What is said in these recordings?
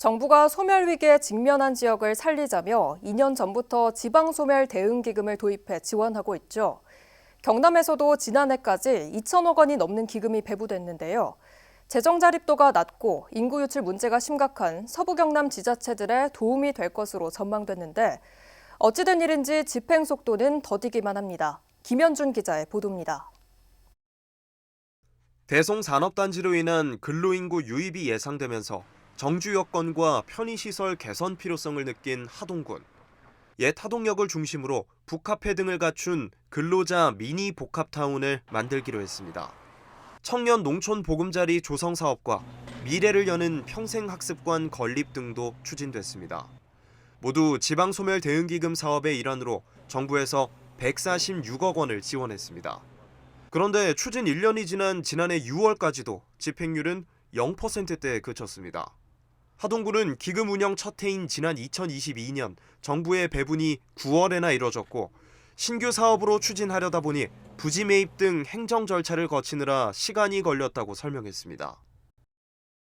정부가 소멸 위기에 직면한 지역을 살리자며 2년 전부터 지방소멸 대응기금을 도입해 지원하고 있죠. 경남에서도 지난해까지 2천억 원이 넘는 기금이 배부됐는데요. 재정 자립도가 낮고 인구 유출 문제가 심각한 서부 경남 지자체들에 도움이 될 것으로 전망됐는데 어찌된 일인지 집행 속도는 더디기만 합니다. 김현준 기자의 보도입니다. 대송산업단지로 인한 근로인구 유입이 예상되면서 정주 여건과 편의시설 개선 필요성을 느낀 하동군. 옛 하동역을 중심으로 북카페 등을 갖춘 근로자 미니 복합타운을 만들기로 했습니다. 청년 농촌 보금자리 조성 사업과 미래를 여는 평생학습관 건립 등도 추진됐습니다. 모두 지방소멸 대응기금 사업의 일환으로 정부에서 146억 원을 지원했습니다. 그런데 추진 1년이 지난 지난해 6월까지도 집행률은 0%대에 그쳤습니다. 하동군은 기금 운영 첫 해인 지난 2022년 정부의 배분이 9월에나 이뤄졌고 신규 사업으로 추진하려다 보니 부지 매입 등 행정 절차를 거치느라 시간이 걸렸다고 설명했습니다.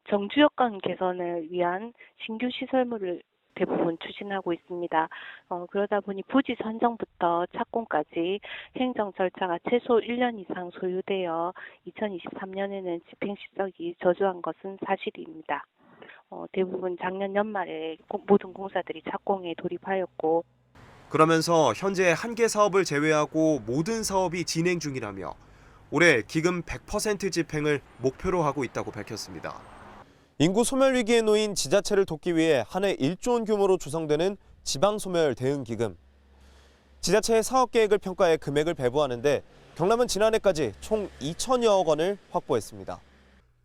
정주 여건 개선을 위한 신규 시설물을 대부분 추진하고 있습니다. 그러다 보니 부지 선정부터 착공까지 행정 절차가 최소 1년 이상 소요되어 2023년에는 집행 시작이 저조한 것은 사실입니다. 대부분 작년 연말에 모든 공사들이 착공에 돌입하였고 그러면서 현재 한 개 사업을 제외하고 모든 사업이 진행 중이라며 올해 기금 100% 집행을 목표로 하고 있다고 밝혔습니다. 인구 소멸 위기에 놓인 지자체를 돕기 위해 한 해 1조 원 규모로 조성되는 지방소멸 대응기금. 지자체의 사업 계획을 평가해 금액을 배부하는데 경남은 지난해까지 총 2천여억 원을 확보했습니다.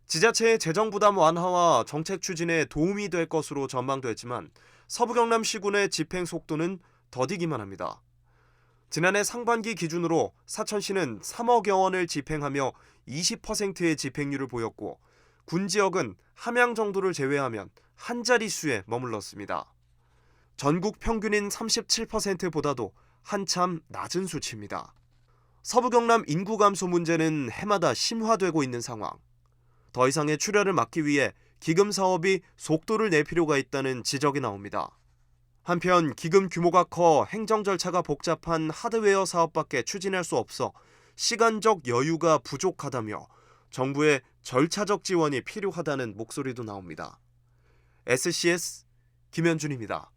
지자체의 재정 부담 완화와 정책 추진에 도움이 될 것으로 전망됐지만 서부 경남 시군의 집행 속도는 더디기만 합니다. 지난해 상반기 기준으로 사천시는 3억여 원을 집행하며 20%의 집행률을 보였고 군 지역은 함양 정도를 제외하면 한 자릿수에 머물렀습니다. 전국 평균인 37%보다도 한참 낮은 수치입니다. 서부 경남 인구 감소 문제는 해마다 심화되고 있는 상황. 더 이상의 출혈을 막기 위해 기금 사업이 속도를 낼 필요가 있다는 지적이 나옵니다. 한편 기금 규모가 커 행정 절차가 복잡한 하드웨어 사업밖에 추진할 수 없어 시간적 여유가 부족하다며 정부의 절차적 지원이 필요하다는 목소리도 나옵니다. SCS 김현준입니다.